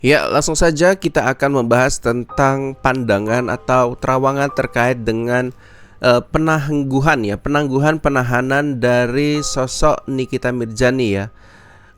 Ya, langsung saja kita akan membahas tentang pandangan atau terawangan terkait dengan penangguhan penahanan dari sosok Nikita Mirzani ya.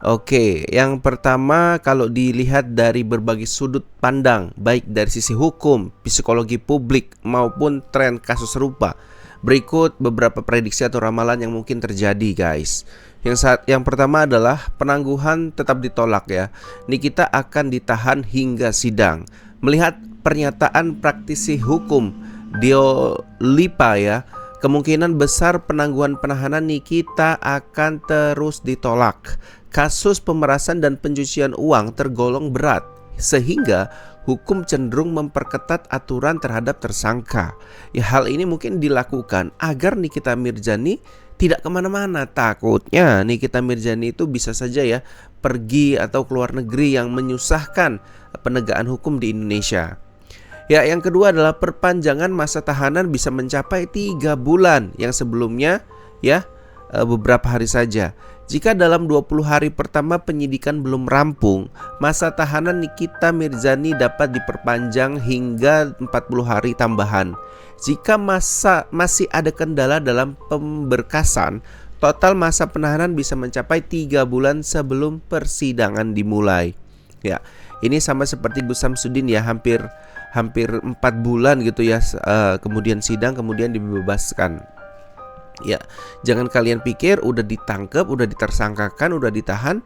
Oke, yang pertama kalau dilihat dari berbagai sudut pandang, baik dari sisi hukum, psikologi publik maupun tren kasus serupa. Berikut beberapa prediksi atau ramalan yang mungkin terjadi, guys. Yang pertama adalah penangguhan tetap ditolak ya. Nikita akan ditahan hingga sidang. Melihat pernyataan praktisi hukum Dio Lipa ya, kemungkinan besar penangguhan penahanan Nikita akan terus ditolak. Kasus pemerasan dan pencucian uang tergolong berat, sehingga hukum cenderung memperketat aturan terhadap tersangka. Ya, hal ini mungkin dilakukan agar Nikita Mirzani tidak kemana-mana. Takutnya Nikita Mirzani itu bisa saja ya pergi atau keluar negeri yang menyusahkan penegakan hukum di Indonesia. Ya, yang kedua adalah perpanjangan masa tahanan bisa mencapai 3 bulan yang sebelumnya ya beberapa hari saja. Jika dalam 20 hari pertama penyidikan belum rampung, masa tahanan Nikita Mirzani dapat diperpanjang hingga 40 hari tambahan. Jika masih ada kendala dalam pemberkasan, total masa penahanan bisa mencapai 3 bulan sebelum persidangan dimulai. Ya, ini sama seperti Gus Samsudin ya, hampir 4 bulan gitu ya, kemudian sidang, kemudian dibebaskan. Ya, jangan kalian pikir udah ditangkap, udah ditersangkakan, udah ditahan,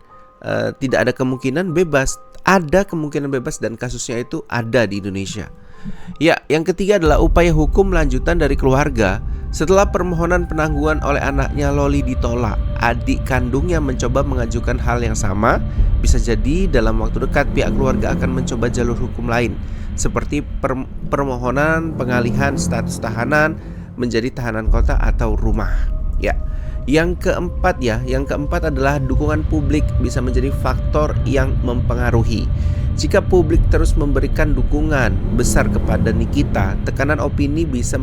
tidak ada kemungkinan bebas. Ada kemungkinan bebas dan kasusnya itu ada di Indonesia. Ya, yang ketiga adalah upaya hukum lanjutan dari keluarga. Setelah permohonan penangguhan oleh anaknya Loli ditolak, adik kandungnya mencoba mengajukan hal yang sama. Bisa jadi dalam waktu dekat pihak keluarga akan mencoba jalur hukum lain, seperti permohonan pengalihan status tahanan menjadi tahanan kota atau rumah. Ya. Yang keempat adalah dukungan publik bisa menjadi faktor yang mempengaruhi. Jika publik terus memberikan dukungan besar kepada Nikita, tekanan opini bisa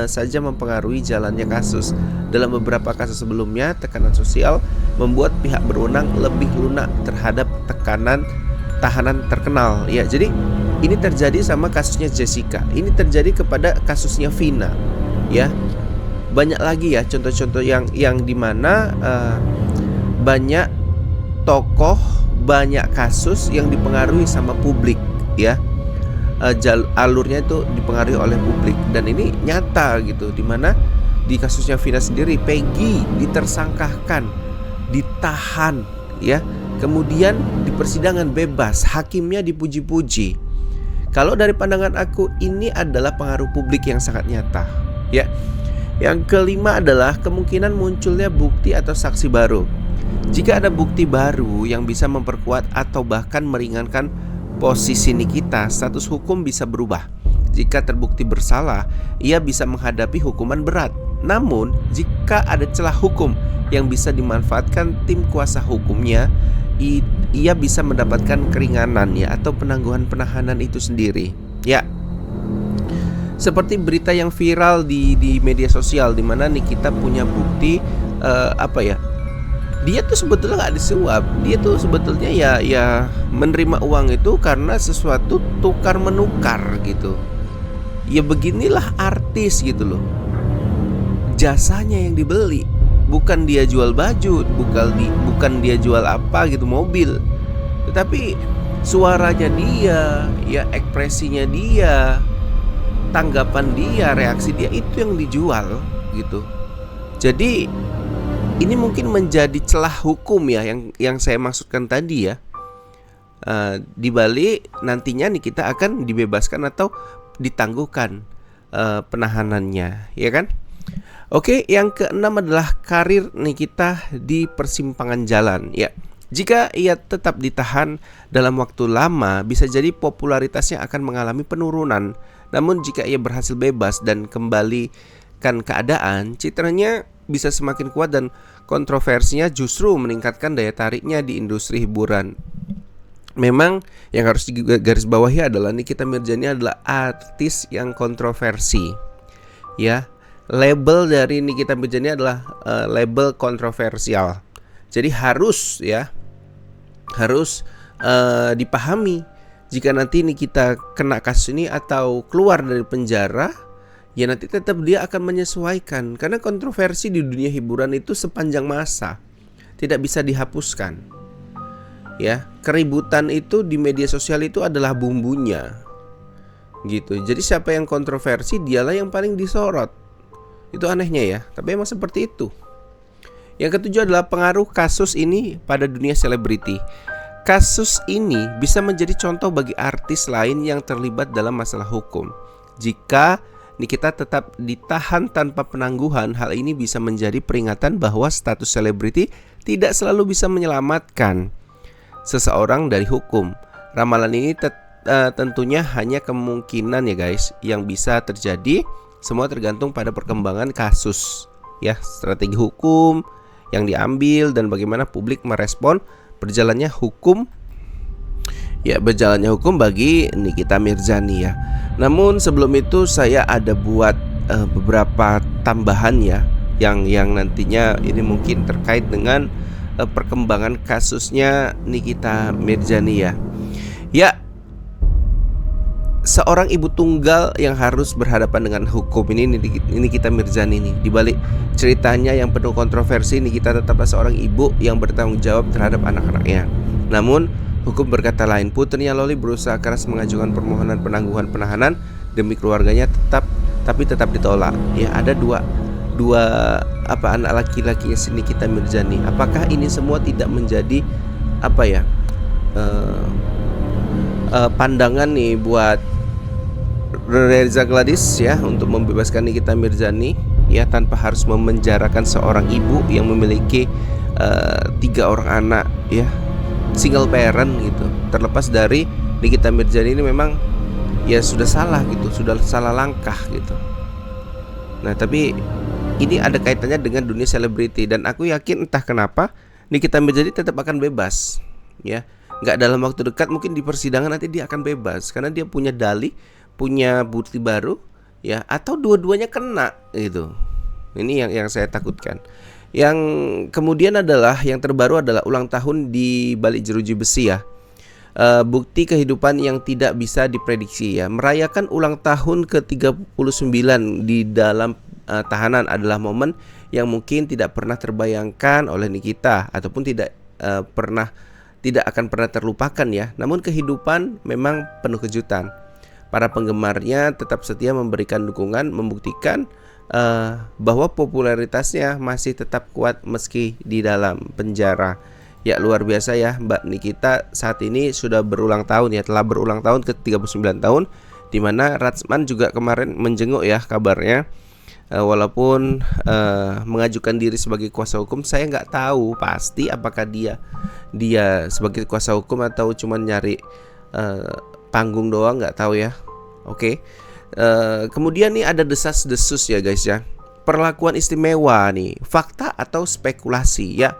saja mempengaruhi jalannya kasus. Dalam beberapa kasus sebelumnya, tekanan sosial membuat pihak berwenang lebih lunak terhadap tekanan tahanan terkenal. Ya, jadi ini terjadi sama kasusnya Jessica. Ini terjadi kepada kasusnya Vina. Ya, banyak lagi ya contoh-contoh yang dimana banyak tokoh, banyak kasus yang dipengaruhi sama publik ya, alurnya itu dipengaruhi oleh publik, dan ini nyata gitu, dimana di kasusnya Vina sendiri Peggy ditersangkakan, ditahan ya, kemudian di persidangan bebas, hakimnya dipuji-puji. Kalau dari pandangan aku, ini adalah pengaruh publik yang sangat nyata ya. Yang kelima adalah kemungkinan munculnya bukti atau saksi baru. Jika ada bukti baru yang bisa memperkuat atau bahkan meringankan posisi Nikita, status hukum bisa berubah. Jika terbukti bersalah, ia bisa menghadapi hukuman berat. Namun, jika ada celah hukum yang bisa dimanfaatkan tim kuasa hukumnya, ia bisa mendapatkan keringanan ya, atau penangguhan penahanan itu sendiri. Ya. Seperti berita yang viral di media sosial, di mana Nikita punya bukti dia tuh sebetulnya nggak disuap, dia tuh sebetulnya ya menerima uang itu karena sesuatu tukar menukar gitu. Ya beginilah artis gitu loh, jasanya yang dibeli, bukan dia jual baju, bukan dia jual apa gitu, mobil, tetapi suaranya dia, ya ekspresinya dia, tanggapan dia, reaksi dia, itu yang dijual gitu. Jadi ini mungkin menjadi celah hukum ya, yang saya maksudkan tadi ya. Di balik nantinya nih kita akan dibebaskan atau ditangguhkan penahanannya, ya kan? Oke, yang keenam adalah karir Nikita di persimpangan jalan ya. Jika ia tetap ditahan dalam waktu lama, bisa jadi popularitasnya akan mengalami penurunan. Namun jika ia berhasil bebas dan kembalikan keadaan, citranya bisa semakin kuat dan kontroversinya justru meningkatkan daya tariknya di industri hiburan. Memang yang harus digarisbawahi adalah Nikita Mirzani adalah artis yang kontroversi. Ya, label dari Nikita Mirzani adalah label kontroversial. Jadi harus dipahami. jika nanti Nikita kena kasus ini atau keluar dari penjara, ya nanti tetap dia akan menyesuaikan. Karena kontroversi di dunia hiburan itu sepanjang masa, tidak bisa dihapuskan. Ya, keributan itu di media sosial itu adalah bumbunya. Gitu. Jadi siapa yang kontroversi, dialah yang paling disorot. Itu anehnya ya, tapi emang seperti itu. Yang ketujuh adalah pengaruh kasus ini pada dunia selebriti. Kasus ini bisa menjadi contoh bagi artis lain yang terlibat dalam masalah hukum. Jika Nikita tetap ditahan tanpa penangguhan, hal ini bisa menjadi peringatan bahwa status selebriti tidak selalu bisa menyelamatkan seseorang dari hukum. Ramalan ini tentunya hanya kemungkinan ya guys, yang bisa terjadi. Semua tergantung pada perkembangan kasus, ya, strategi hukum yang diambil dan bagaimana publik merespon berjalannya hukum. Ya, berjalannya hukum bagi Nikita Mirzani ya. Namun sebelum itu saya ada buat beberapa tambahan ya, yang nantinya ini mungkin terkait dengan perkembangan kasusnya Nikita Mirzani ya. Ya, seorang ibu tunggal yang harus berhadapan dengan hukum ini Nikita Mirzani ini. Di balik ceritanya yang penuh kontroversi, Nikita tetaplah seorang ibu yang bertanggung jawab terhadap anak-anaknya. Namun hukum berkata lain. Putrinya Loli berusaha keras mengajukan permohonan penangguhan penahanan demi keluarganya, tapi tetap ditolak. Ya, ada dua anak laki-lakinya si Nikita Mirzani. Apakah ini semua tidak menjadi pandangan nih buat Reza Gladys ya untuk membebaskan Nikita Mirzani ya, tanpa harus memenjarakan seorang ibu yang memiliki 3 orang anak ya, single parent gitu. Terlepas dari Nikita Mirzani ini memang ya sudah salah gitu, sudah salah langkah gitu. Nah, tapi ini ada kaitannya dengan dunia selebriti, dan aku yakin entah kenapa Nikita Mirzani tetap akan bebas ya. Nggak dalam waktu dekat, mungkin di persidangan nanti dia akan bebas karena dia punya dalih, punya bukti baru ya, atau dua-duanya kena gitu. Ini yang saya takutkan. Yang kemudian adalah yang terbaru adalah ulang tahun di balik jeruji besi ya. Bukti kehidupan yang tidak bisa diprediksi ya. Merayakan ulang tahun ke-39 di dalam tahanan adalah momen yang mungkin tidak pernah terbayangkan oleh Nikita, ataupun tidak akan pernah terlupakan ya. Namun kehidupan memang penuh kejutan. Para penggemarnya tetap setia memberikan dukungan, membuktikan bahwa popularitasnya masih tetap kuat meski di dalam penjara. Ya, luar biasa ya, Mbak Nikita saat ini sudah berulang tahun ya, telah berulang tahun ke-39 tahun, dimana Ratsman juga kemarin menjenguk ya kabarnya. Walaupun mengajukan diri sebagai kuasa hukum, saya nggak tahu pasti apakah dia sebagai kuasa hukum atau cuma nyari panggung doang, nggak tahu ya. Oke. Kemudian nih ada desas-desus ya guys ya. Perlakuan istimewa nih, fakta atau spekulasi ya.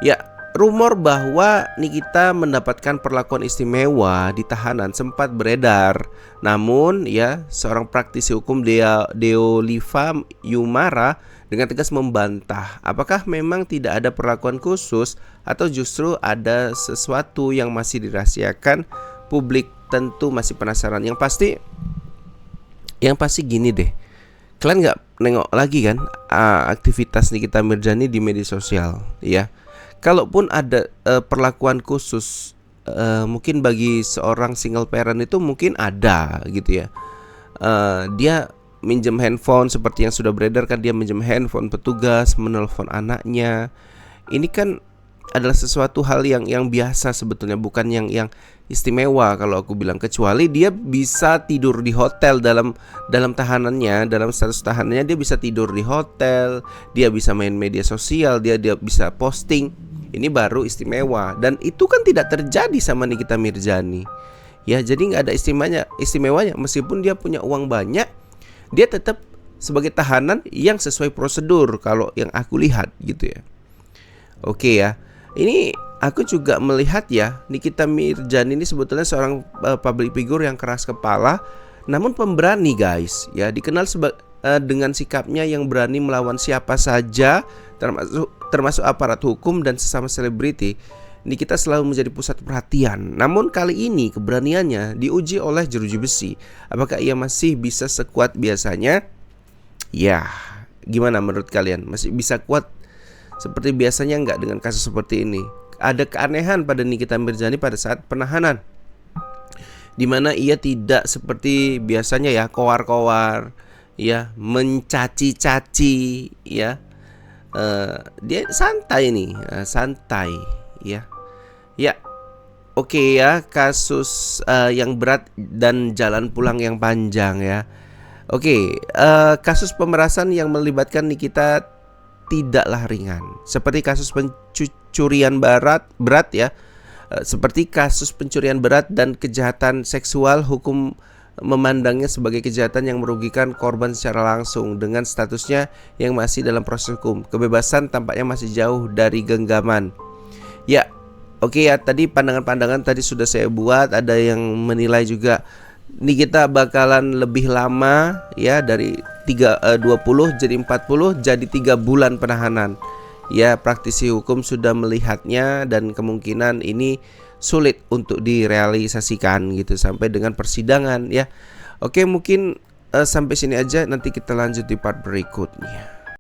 Ya, rumor bahwa Nikita mendapatkan perlakuan istimewa di tahanan sempat beredar. Namun ya, seorang praktisi hukum Deoliva Yumara dengan tegas membantah. Apakah memang tidak ada perlakuan khusus atau justru ada sesuatu yang masih dirahasiakan? Publik tentu masih penasaran. Yang pasti gini deh, kalian nggak nengok lagi kan aktivitas Nikita Mirzani di media sosial ya. Kalaupun ada perlakuan khusus, mungkin bagi seorang single parent itu mungkin ada gitu ya. Dia minjem handphone seperti yang sudah beredar kan, dia minjem handphone petugas, menelpon anaknya. Ini kan adalah sesuatu hal yang biasa sebetulnya, bukan yang istimewa kalau aku bilang, kecuali dia bisa tidur di hotel dalam tahanannya, dalam status tahanannya dia bisa tidur di hotel, dia bisa main media sosial, dia bisa posting. Ini baru istimewa, dan itu kan tidak terjadi sama Nikita Mirzani. Ya, jadi nggak ada istimewanya meskipun dia punya uang banyak, dia tetap sebagai tahanan yang sesuai prosedur kalau yang aku lihat gitu ya. Oke ya. Ini aku juga melihat ya, Nikita Mirzani ini sebetulnya seorang public figure yang keras kepala, namun pemberani guys. Ya, dikenal dengan sikapnya yang berani melawan siapa saja, termasuk aparat hukum dan sesama selebriti. Nikita selalu menjadi pusat perhatian. Namun kali ini keberaniannya diuji oleh jeruji besi. Apakah ia masih bisa sekuat biasanya? Ya, gimana menurut kalian? Masih bisa kuat seperti biasanya nggak dengan kasus seperti ini? Ada keanehan pada Nikita Mirzani pada saat penahanan, di mana ia tidak seperti biasanya ya, kowar-kowar, ya, mencaci-caci, ya. Dia santai nih, santai, ya. Ya, oke ya, kasus yang berat dan jalan pulang yang panjang ya. Oke, kasus pemerasan yang melibatkan Nikita tidaklah ringan. Seperti kasus pencurian berat ya. Seperti kasus pencurian berat dan kejahatan seksual, hukum memandangnya sebagai kejahatan yang merugikan korban secara langsung dengan statusnya yang masih dalam proses hukum. Kebebasan tampaknya masih jauh dari genggaman. Ya, oke ya, tadi pandangan-pandangan tadi sudah saya buat. Ada yang menilai juga Nikita bakalan lebih lama ya, dari 20 jadi 40 jadi 3 bulan penahanan. Ya, praktisi hukum sudah melihatnya dan kemungkinan ini sulit untuk direalisasikan gitu sampai dengan persidangan ya. Oke, mungkin sampai sini aja, nanti kita lanjut di part berikutnya.